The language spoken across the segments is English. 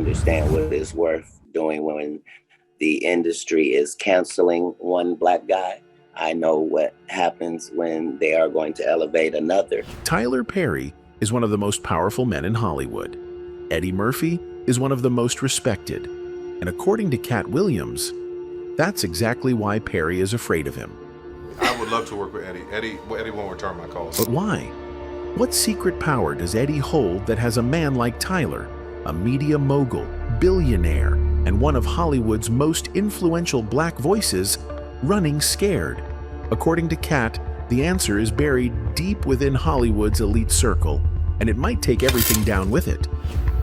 understand what it's worth doing when the industry is canceling one black guy. I know what happens when they are going to elevate another. Tyler Perry is one of the most powerful men in Hollywood. Eddie Murphy is one of the most respected. And according to Katt Williams, that's exactly why Perry is afraid of him. I would love to work with Eddie. Eddie won't return my calls. But why? What secret power does Eddie hold that has a man like Tyler, a media mogul, billionaire, and one of Hollywood's most influential black voices, running scared? According to Katt, the answer is buried deep within Hollywood's elite circle, and it might take everything down with it.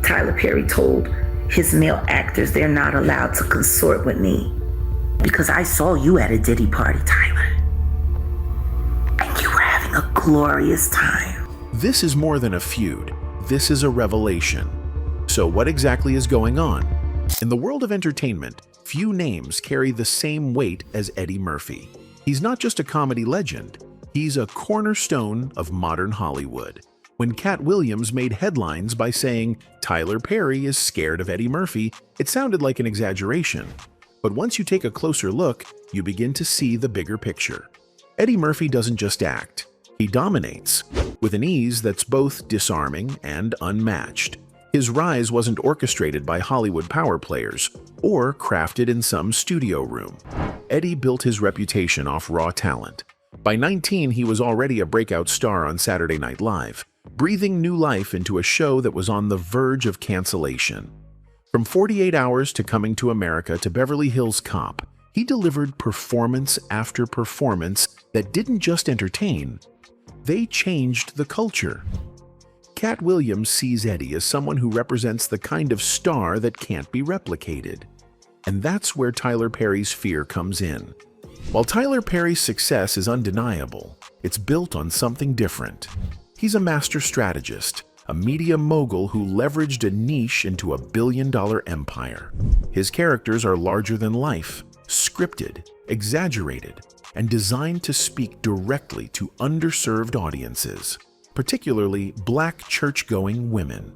Tyler Perry told his male actors they're not allowed to consort with me because I saw you at a Diddy party, Tyler. And you were having a glorious time. This is more than a feud. This is a revelation. So what exactly is going on? In the world of entertainment, few names carry the same weight as Eddie Murphy. He's not just a comedy legend. He's a cornerstone of modern Hollywood. When Katt Williams made headlines by saying Tyler Perry is scared of Eddie Murphy, it sounded like an exaggeration. But once you take a closer look, you begin to see the bigger picture. Eddie Murphy doesn't just act. He dominates, with an ease that's both disarming and unmatched. His rise wasn't orchestrated by Hollywood power players or crafted in some studio room. Eddie built his reputation off raw talent. By 19, he was already a breakout star on Saturday Night Live, breathing new life into a show that was on the verge of cancellation. From 48 Hours to Coming to America to Beverly Hills Cop, he delivered performance after performance that didn't just entertain, they changed the culture. Katt Williams sees Eddie as someone who represents the kind of star that can't be replicated. And that's where Tyler Perry's fear comes in. While Tyler Perry's success is undeniable, it's built on something different. He's a master strategist, a media mogul who leveraged a niche into a billion-dollar empire. His characters are larger than life, scripted, exaggerated, and designed to speak directly to underserved audiences, particularly black church-going women.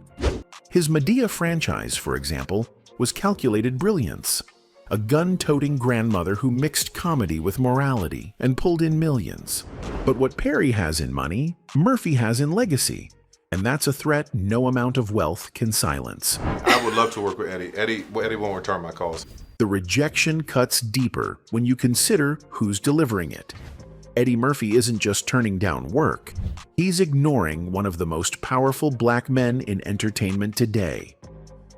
His Madea franchise, for example, was calculated brilliance. A gun-toting grandmother who mixed comedy with morality and pulled in millions. But what Perry has in money, Murphy has in legacy. And that's a threat no amount of wealth can silence. I would love to work with Eddie. Eddie won't return my calls. The rejection cuts deeper when you consider who's delivering it. Eddie Murphy isn't just turning down work. He's ignoring one of the most powerful black men in entertainment today.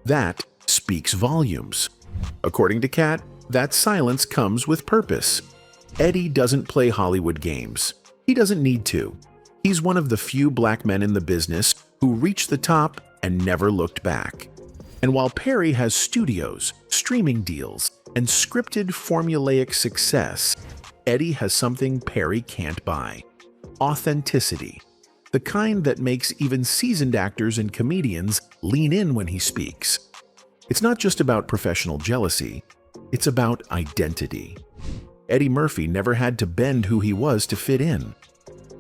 That speaks volumes. According to Katt, that silence comes with purpose. Eddie doesn't play Hollywood games. He doesn't need to. He's one of the few black men in the business who reached the top and never looked back. And while Perry has studios, streaming deals, and scripted formulaic success, Eddie has something Perry can't buy: authenticity. The kind that makes even seasoned actors and comedians lean in when he speaks. It's not just about professional jealousy, it's about identity. Eddie Murphy never had to bend who he was to fit in.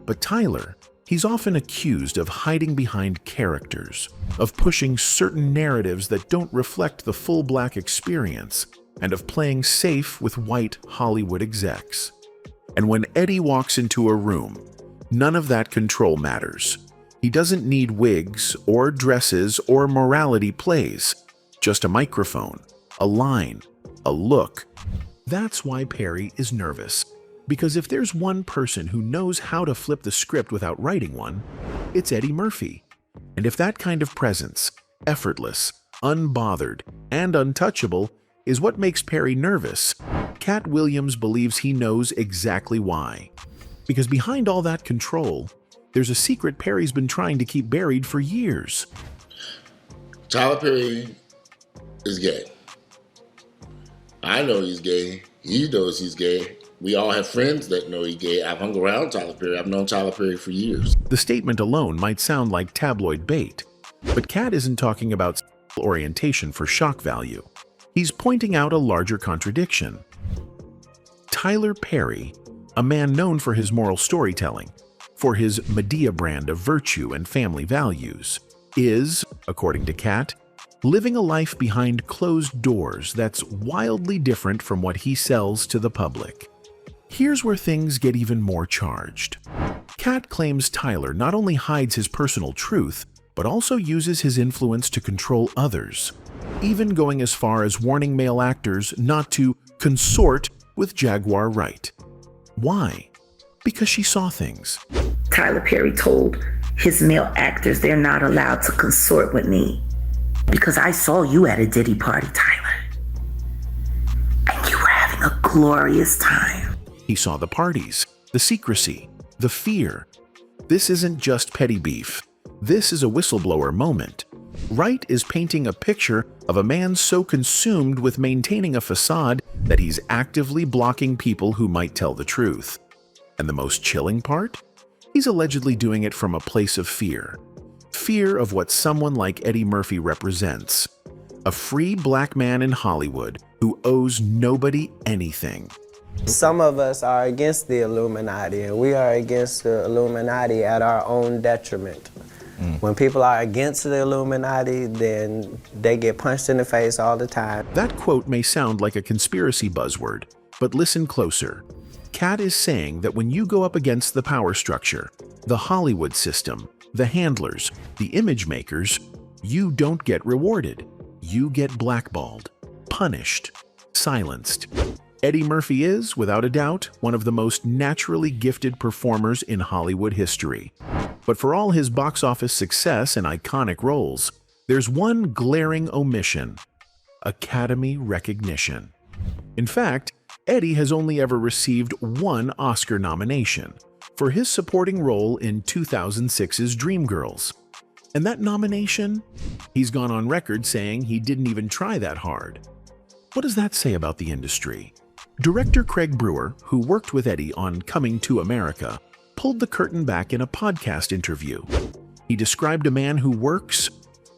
But Tyler, he's often accused of hiding behind characters, of pushing certain narratives that don't reflect the full black experience, and of playing safe with white Hollywood execs. And when Eddie walks into a room, none of that control matters. He doesn't need wigs or dresses or morality plays. Just a microphone, a line, a look. That's why Perry is nervous. Because if there's one person who knows how to flip the script without writing one, it's Eddie Murphy. And if that kind of presence, effortless, unbothered, and untouchable, is what makes Perry nervous, Katt Williams believes he knows exactly why. Because behind all that control, there's a secret Perry's been trying to keep buried for years. Tyler Perry is gay. I know he's gay. He knows he's gay. We all have friends that know he's gay. I've hung around Tyler Perry. I've known Tyler Perry for years. The statement alone might sound like tabloid bait, but Katt isn't talking about orientation for shock value. He's pointing out a larger contradiction. Tyler Perry, a man known for his moral storytelling, for his Madea brand of virtue and family values, is, according to Katt, living a life behind closed doors that's wildly different from what he sells to the public. Here's where things get even more charged. Katt claims Tyler not only hides his personal truth, but also uses his influence to control others, even going as far as warning male actors not to consort with Jaguar Wright. Why? Because she saw things. Tyler Perry told his male actors they're not allowed to consort with me because I saw you at a Diddy party, Tyler. And you were having a glorious time. He saw the parties, the secrecy, the fear. This isn't just petty beef. This is a whistleblower moment. Wright is painting a picture of a man so consumed with maintaining a facade that he's actively blocking people who might tell the truth. And the most chilling part? He's allegedly doing it from a place of fear. Fear of what someone like Eddie Murphy represents. A free black man in Hollywood who owes nobody anything. Some of us are against the Illuminati, and we are against the Illuminati at our own detriment. When people are against the Illuminati, then they get punched in the face all the time. That quote may sound like a conspiracy buzzword, but listen closer. Katt is saying that when you go up against the power structure, the Hollywood system, the handlers, the image makers, you don't get rewarded. You get blackballed, punished, silenced. Eddie Murphy is, without a doubt, one of the most naturally gifted performers in Hollywood history. But for all his box office success and iconic roles, there's one glaring omission: Academy recognition. In fact, Eddie has only ever received one Oscar nomination for his supporting role in 2006's Dreamgirls. And that nomination? He's gone on record saying he didn't even try that hard. What does that say about the industry? Director Craig Brewer, who worked with Eddie on Coming to America, pulled the curtain back in a podcast interview. He described a man who works,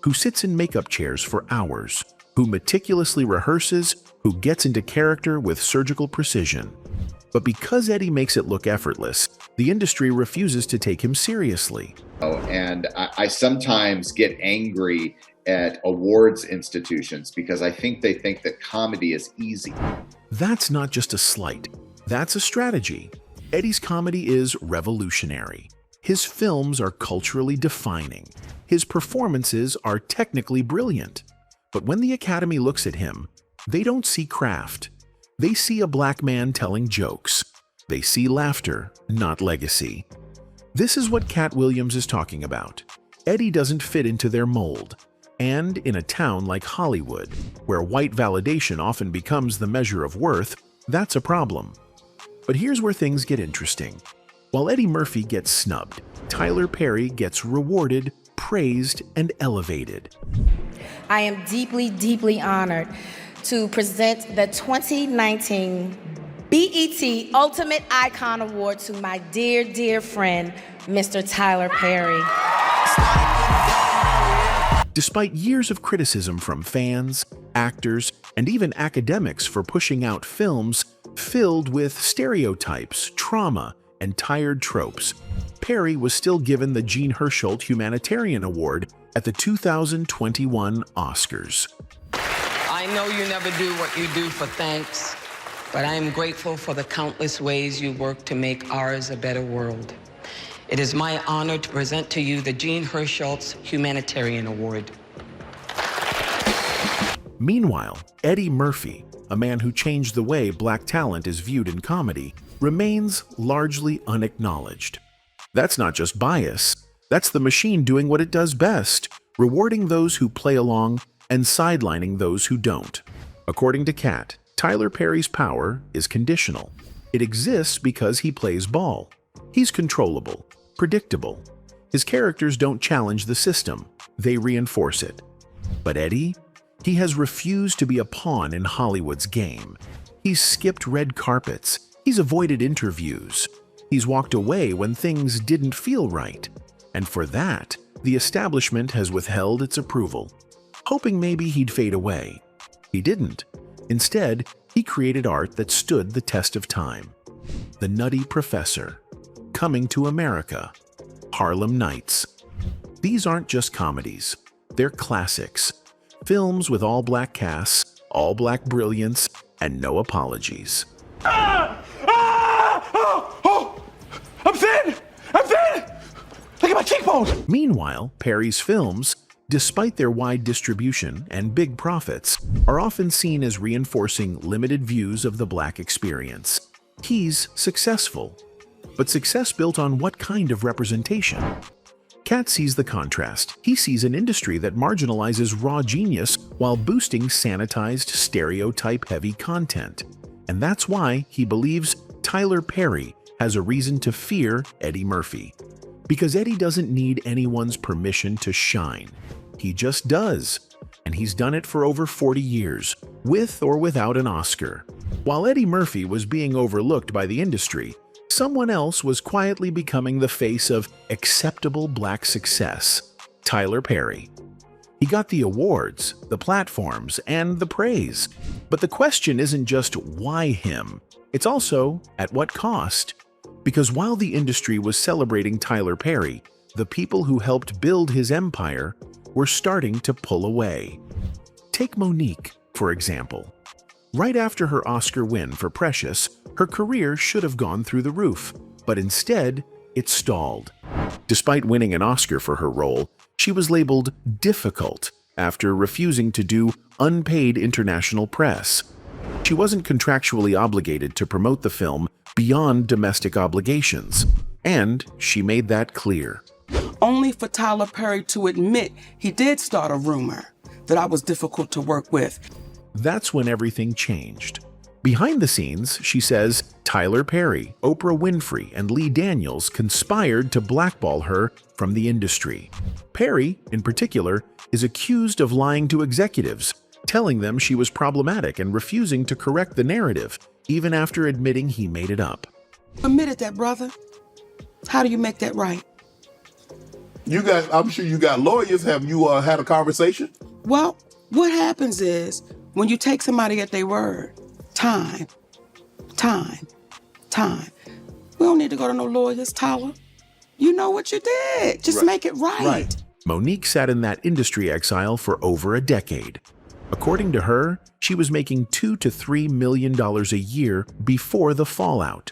who sits in makeup chairs for hours, who meticulously rehearses, who gets into character with surgical precision. But because Eddie makes it look effortless, the industry refuses to take him seriously. And I sometimes get angry at awards institutions because I think they think that comedy is easy. That's not just a slight, that's a strategy. Eddie's comedy is revolutionary. His films are culturally defining. His performances are technically brilliant. But when the Academy looks at him, they don't see craft. They see a black man telling jokes. They see laughter, not legacy. This is what Katt Williams is talking about. Eddie doesn't fit into their mold. And in a town like Hollywood, where white validation often becomes the measure of worth, that's a problem. But here's where things get interesting. While Eddie Murphy gets snubbed, Tyler Perry gets rewarded, praised, and elevated. I am deeply, deeply honored to present the 2019 BET Ultimate Icon Award to my dear, dear friend, Mr. Tyler Perry. Despite years of criticism from fans, actors, and even academics for pushing out films filled with stereotypes, trauma, and tired tropes, Perry was still given the Jean Hersholt Humanitarian Award at the 2021 Oscars. I know you never do what you do for thanks, but I am grateful for the countless ways you work to make ours a better world. It is my honor to present to you the Jean Hersholt's Humanitarian Award. Meanwhile, Eddie Murphy, a man who changed the way black talent is viewed in comedy, remains largely unacknowledged. That's not just bias, that's the machine doing what it does best, rewarding those who play along and sidelining those who don't. According to Katt, Tyler Perry's power is conditional. It exists because he plays ball. He's controllable, predictable. His characters don't challenge the system, they reinforce it. But Eddie? He has refused to be a pawn in Hollywood's game. He's skipped red carpets. He's avoided interviews. He's walked away when things didn't feel right. And for that, the establishment has withheld its approval, hoping maybe he'd fade away. He didn't. Instead, he created art that stood the test of time. The Nutty Professor, Coming to America, Harlem Nights. These aren't just comedies. They're classics. Films with all black casts, all black brilliance, and no apologies. I'm thin! I'm thin! Look at my cheekbones! Meanwhile, Perry's films, despite their wide distribution and big profits, are often seen as reinforcing limited views of the black experience. He's successful. But success built on what kind of representation? Katt sees the contrast. He sees an industry that marginalizes raw genius while boosting sanitized, stereotype-heavy content. And that's why he believes Tyler Perry has a reason to fear Eddie Murphy. Because Eddie doesn't need anyone's permission to shine. He just does. And he's done it for over 40 years, with or without an Oscar. While Eddie Murphy was being overlooked by the industry, someone else was quietly becoming the face of acceptable black success, Tyler Perry. He got the awards, the platforms, and the praise. But the question isn't just why him, it's also at what cost? Because while the industry was celebrating Tyler Perry, the people who helped build his empire were starting to pull away. Take Mo'Nique, for example. Right after her Oscar win for Precious, her career should have gone through the roof, but instead, it stalled. Despite winning an Oscar for her role, she was labeled difficult after refusing to do unpaid international press. She wasn't contractually obligated to promote the film beyond domestic obligations, and she made that clear. Only for Tyler Perry to admit he did start a rumor that I was difficult to work with. That's when everything changed. Behind the scenes, she says, Tyler Perry, Oprah Winfrey, and Lee Daniels conspired to blackball her from the industry. Perry, in particular, is accused of lying to executives, telling them she was problematic and refusing to correct the narrative, even after admitting he made it up. Admitted that, brother. How do you make that right? I'm sure you got lawyers. Have you had a conversation? Well, what happens is, when you take somebody at their word, time. We don't need to go to no lawyers, Tyler. You know what you did. Just make it right. Mo'Nique sat in that industry exile for over a decade. According to her, she was making $2 to $3 million a year before the fallout.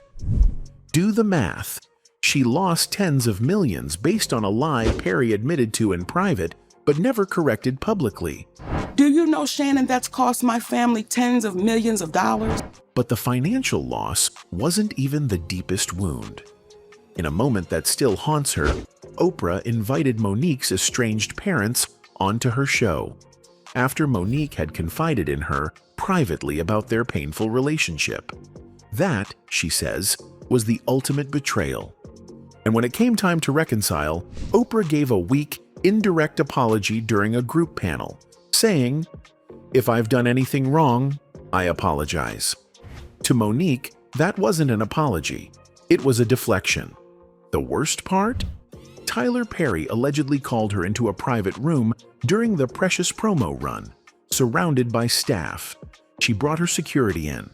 Do the math. She lost tens of millions based on a lie Perry admitted to in private, but never corrected publicly. Do you know, Shannon, that's cost my family tens of millions of dollars? But the financial loss wasn't even the deepest wound. In a moment that still haunts her, Oprah invited Mo'Nique's estranged parents onto her show, after Mo'Nique had confided in her privately about their painful relationship. That, she says, was the ultimate betrayal. And when it came time to reconcile, Oprah gave a weak, indirect apology during a group panel, saying, "If I've done anything wrong, I apologize." To Mo'Nique, that wasn't an apology. It was a deflection. The worst part? Tyler Perry allegedly called her into a private room during the Precious promo run, surrounded by staff. She brought her security in.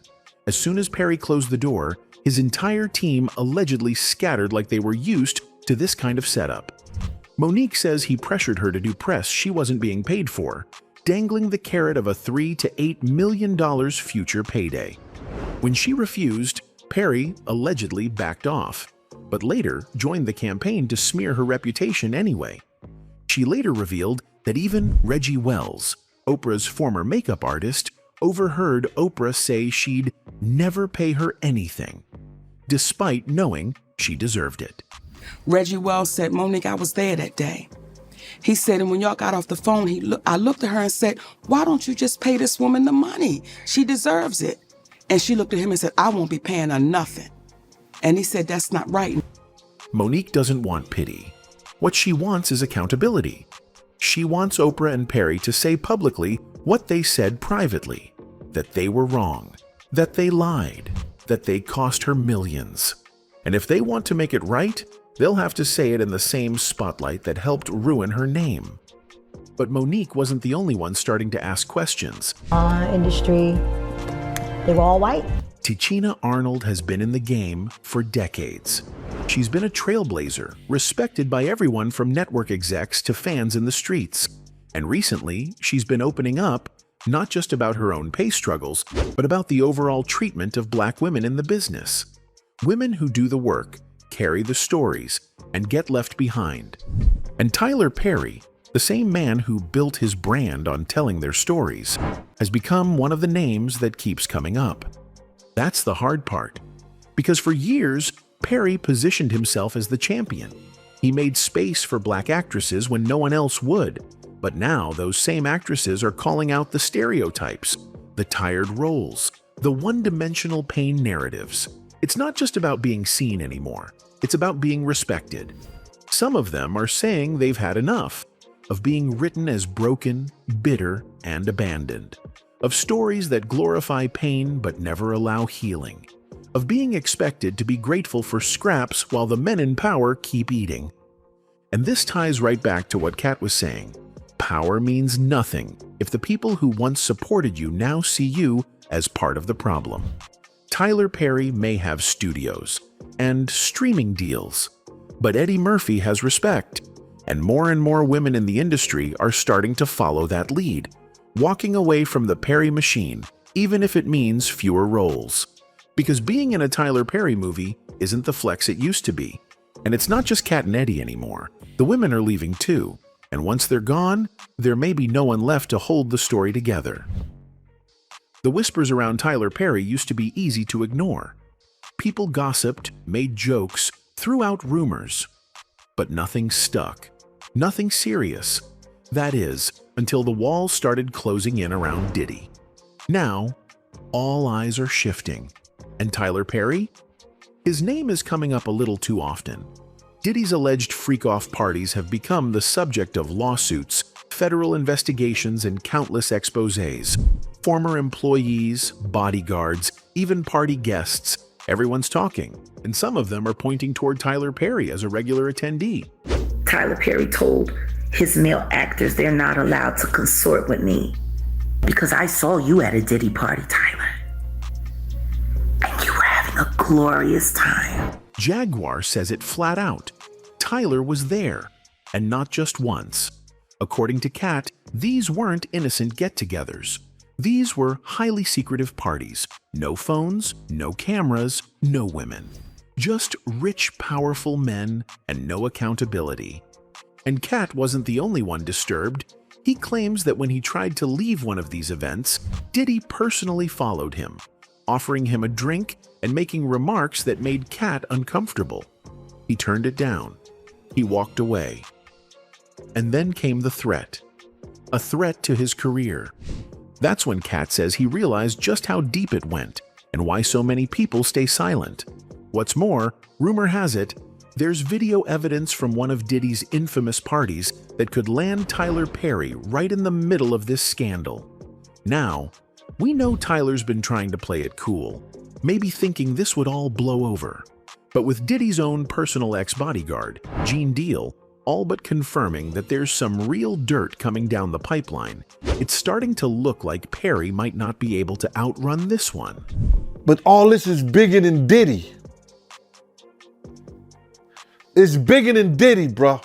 As soon as Perry closed the door, his entire team allegedly scattered like they were used to this kind of setup. Mo'Nique says he pressured her to do press she wasn't being paid for, dangling the carrot of a $3 to $8 million future payday. When she refused, Perry allegedly backed off, but later joined the campaign to smear her reputation anyway. She later revealed that even Reggie Wells, Oprah's former makeup artist, overheard Oprah say she'd never pay her anything, despite knowing she deserved it. Reggie Wells said, Mo'Nique, I was there that day. He said, and when y'all got off the phone, I looked at her and said, why don't you just pay this woman the money? She deserves it. And she looked at him and said, I won't be paying her nothing. And he said, that's not right. Mo'Nique doesn't want pity. What she wants is accountability. She wants Oprah and Perry to say publicly what they said privately, that they were wrong, that they lied, that they cost her millions. And if they want to make it right, they'll have to say it in the same spotlight that helped ruin her name. But Mo'Nique wasn't the only one starting to ask questions. Industry, they were all white. Tichina Arnold has been in the game for decades. She's been a trailblazer, respected by everyone from network execs to fans in the streets. And recently, she's been opening up not just about her own pay struggles, but about the overall treatment of Black women in the business. Women who do the work, carry the stories, and get left behind. And Tyler Perry, the same man who built his brand on telling their stories, has become one of the names that keeps coming up. That's the hard part, because for years, Perry positioned himself as the champion. He made space for Black actresses when no one else would, but now those same actresses are calling out the stereotypes, the tired roles, the one-dimensional pain narratives. It's not just about being seen anymore, it's about being respected. Some of them are saying they've had enough of being written as broken, bitter, and abandoned, of stories that glorify pain but never allow healing, of being expected to be grateful for scraps while the men in power keep eating. And this ties right back to what Katt was saying. Power means nothing if the people who once supported you now see you as part of the problem. Tyler Perry may have studios and streaming deals, but Eddie Murphy has respect, and more women in the industry are starting to follow that lead, walking away from the Perry machine, even if it means fewer roles. Because being in a Tyler Perry movie isn't the flex it used to be. And it's not just Katt and Eddie anymore. The women are leaving too. And once they're gone, there may be no one left to hold the story together. The whispers around Tyler Perry used to be easy to ignore. People gossiped, made jokes, threw out rumors. But nothing stuck. Nothing serious. That is, until the walls started closing in around Diddy. Now, all eyes are shifting. And Tyler Perry? His name is coming up a little too often. Diddy's alleged freak-off parties have become the subject of lawsuits, federal investigations, and countless exposés. Former employees, bodyguards, even party guests, everyone's talking, and some of them are pointing toward Tyler Perry as a regular attendee. Tyler Perry told his male actors they're not allowed to consort with me because I saw you at a Diddy party, Tyler. And you were having a glorious time. Jaguar says it flat out. Tyler was there, and not just once. According to Katt, these weren't innocent get-togethers. These were highly secretive parties. No phones, no cameras, no women. Just rich, powerful men and no accountability. And Katt wasn't the only one disturbed. He claims that when he tried to leave one of these events, Diddy personally followed him, offering him a drink and making remarks that made Katt uncomfortable. He turned it down. He walked away. And then came the threat. A threat to his career. That's when Katt says he realized just how deep it went and why so many people stay silent. What's more, rumor has it, there's video evidence from one of Diddy's infamous parties that could land Tyler Perry right in the middle of this scandal. Now, we know Tyler's been trying to play it cool, maybe thinking this would all blow over. But with Diddy's own personal ex-bodyguard, Gene Deal, all but confirming that there's some real dirt coming down the pipeline, it's starting to look like Perry might not be able to outrun this one. But all this is bigger than Diddy. It's bigger than Diddy, bro.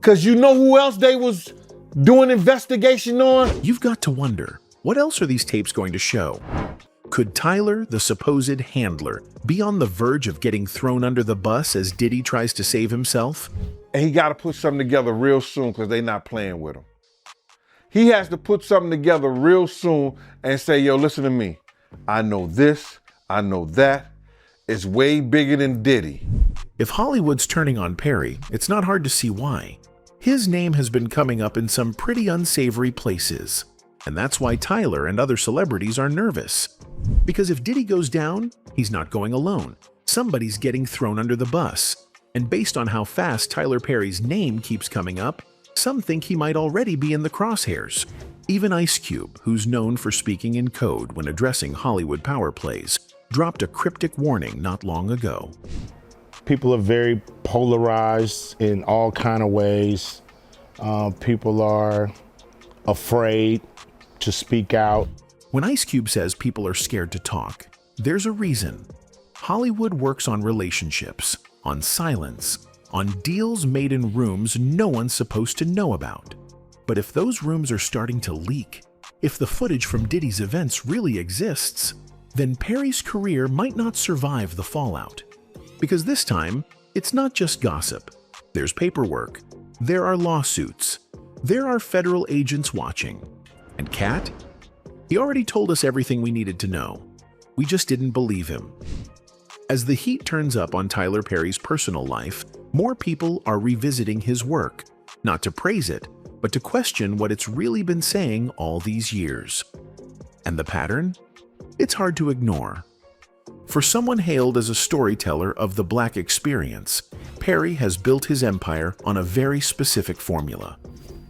Cause you know who else they was doing investigation on? You've got to wonder, what else are these tapes going to show? Could Tyler, the supposed handler, be on the verge of getting thrown under the bus as Diddy tries to save himself? And he got to put something together real soon because they're not playing with him. He has to put something together real soon and say, yo, listen to me. I know this, I know that. It's way bigger than Diddy. If Hollywood's turning on Perry, it's not hard to see why. His name has been coming up in some pretty unsavory places. And that's why Tyler and other celebrities are nervous. Because if Diddy goes down, he's not going alone. Somebody's getting thrown under the bus. And based on how fast Tyler Perry's name keeps coming up, some think he might already be in the crosshairs. Even Ice Cube, who's known for speaking in code when addressing Hollywood power plays, dropped a cryptic warning not long ago. People are very polarized in all kind of ways. People are afraid to speak out. When Ice Cube says people are scared to talk, there's a reason. Hollywood works on relationships, on silence, on deals made in rooms no one's supposed to know about. But if those rooms are starting to leak, if the footage from Diddy's events really exists, then Perry's career might not survive the fallout. Because this time, it's not just gossip. There's paperwork. There are lawsuits. There are federal agents watching. And Katt? He already told us everything we needed to know. We just didn't believe him. As the heat turns up on Tyler Perry's personal life, more people are revisiting his work, not to praise it, but to question what it's really been saying all these years. And the pattern? It's hard to ignore. For someone hailed as a storyteller of the Black experience, Perry has built his empire on a very specific formula: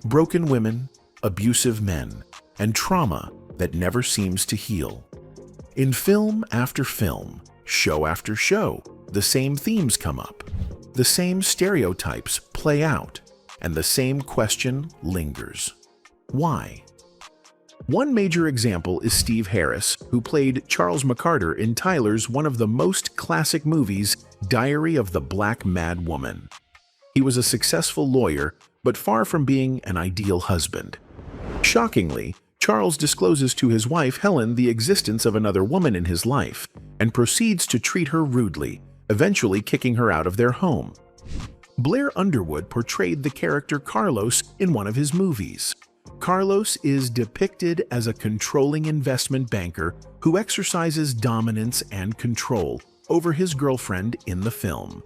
broken women, abusive men, and trauma that never seems to heal. In film after film, show after show, the same themes come up, the same stereotypes play out, and the same question lingers. Why? One major example is Steve Harris, who played Charles McCarter in Tyler's one of the most classic movies, Diary of the Black Mad Woman. He was a successful lawyer, but far from being an ideal husband. Shockingly, Charles discloses to his wife Helen the existence of another woman in his life and proceeds to treat her rudely, eventually kicking her out of their home. Blair Underwood portrayed the character Carlos in one of his movies. Carlos is depicted as a controlling investment banker who exercises dominance and control over his girlfriend in the film.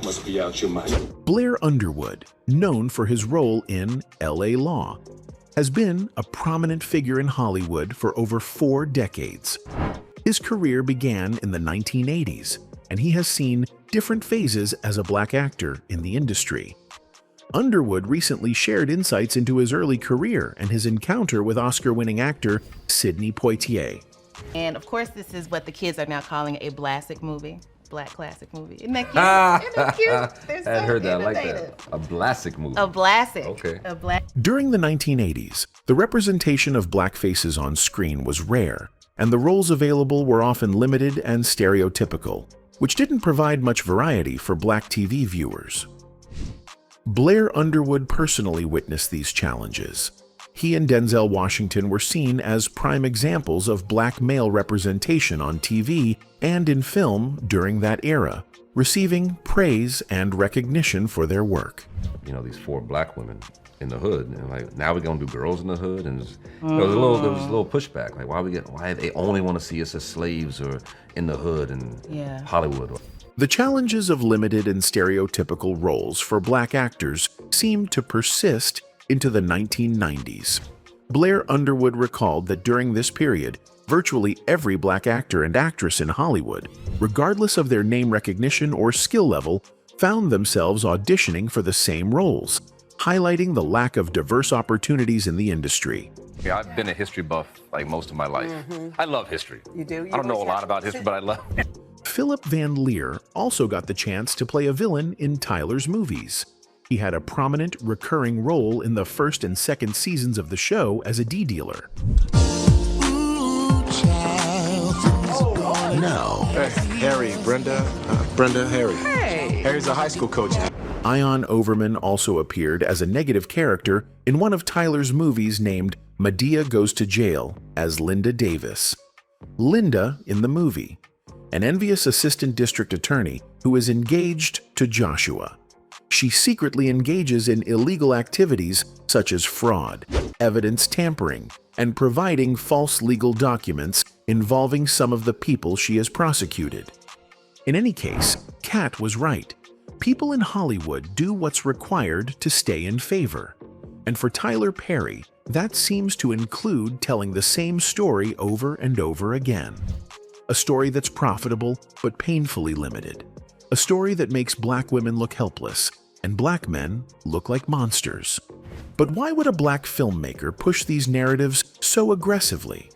Must be out your mind. Blair Underwood, known for his role in L.A. Law, has been a prominent figure in Hollywood for over 4 decades. His career began in the 1980s, and he has seen different phases as a Black actor in the industry. Underwood recently shared insights into his early career and his encounter with Oscar-winning actor Sidney Poitier. And of course, this is what the kids are now calling a Black movie. Black classic movie. Isn't that cute? Isn't that cute? They're so I heard that. I like innovative. that. A Blaxic movie. A Blaxic. Okay. A Black. During the 1980s, the representation of Black faces on screen was rare, and the roles available were often limited and stereotypical, which didn't provide much variety for Black TV viewers. Blair Underwood personally witnessed these challenges. He and Denzel Washington were seen as prime examples of Black male representation on TV and in film during that era, receiving praise and recognition for their work. You know, these 4 Black women in the hood, and like, now we're gonna do girls in the hood, and there was a little pushback. Like, why they only want to see us as slaves or in the hood and Hollywood. The challenges of limited and stereotypical roles for Black actors seemed to persist into the 1990s. Blair Underwood recalled that during this period, virtually every Black actor and actress in Hollywood, regardless of their name recognition or skill level, found themselves auditioning for the same roles, highlighting the lack of diverse opportunities in the industry. Yeah, I've been a history buff like most of my life. I love history. You do? I don't know a lot about history, but I love it. Philip Van Leer also got the chance to play a villain in Tyler's movies. He had a prominent, recurring role in the first and second seasons of the show as a D-dealer. No. Hey, Harry, Brenda, Harry. Hey. Harry's a high school coach. Ion Overman also appeared as a negative character in one of Tyler's movies named Medea Goes to Jail as Linda Davis. Linda in the movie, an envious assistant district attorney who is engaged to Joshua. She secretly engages in illegal activities such as fraud, evidence tampering, and providing false legal documents involving some of the people she has prosecuted. In any case, Katt was right. People in Hollywood do what's required to stay in favor. And for Tyler Perry, that seems to include telling the same story over and over again. A story that's profitable but painfully limited. A story that makes Black women look helpless and Black men look like monsters. But why would a Black filmmaker push these narratives so aggressively?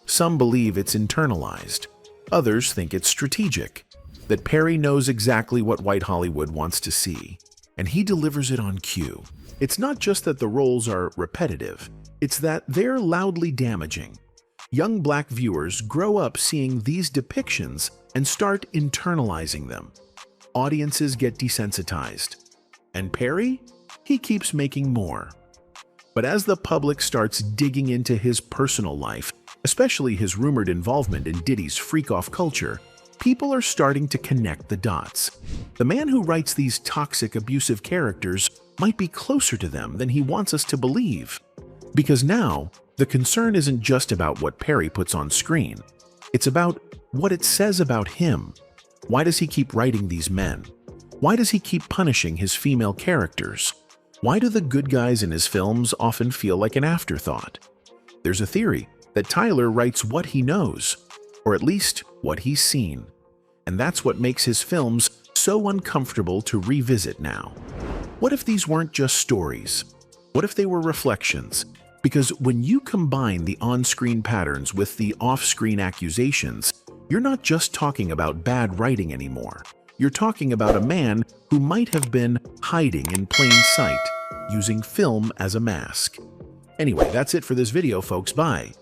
Some believe it's internalized. Others think it's strategic, that Perry knows exactly what white Hollywood wants to see, and he delivers it on cue. It's not just that the roles are repetitive, it's that they're loudly damaging. Young Black viewers grow up seeing these depictions and start internalizing them. audiences get desensitized. And Perry? He keeps making more. But as the public starts digging into his personal life, especially his rumored involvement in Diddy's freak-off culture, people are starting to connect the dots. The man who writes these toxic, abusive characters might be closer to them than he wants us to believe. Because now, the concern isn't just about what Perry puts on screen. It's about what it says about him. Why does he keep writing these men? Why does he keep punishing his female characters? Why do the good guys in his films often feel like an afterthought? There's a theory that Tyler writes what he knows, or at least what he's seen. And that's what makes his films so uncomfortable to revisit now. What if these weren't just stories? What if they were reflections? Because when you combine the on-screen patterns with the off-screen accusations, you're not just talking about bad writing anymore. You're talking about a man who might have been hiding in plain sight, using film as a mask. Anyway, that's it for this video, folks. Bye.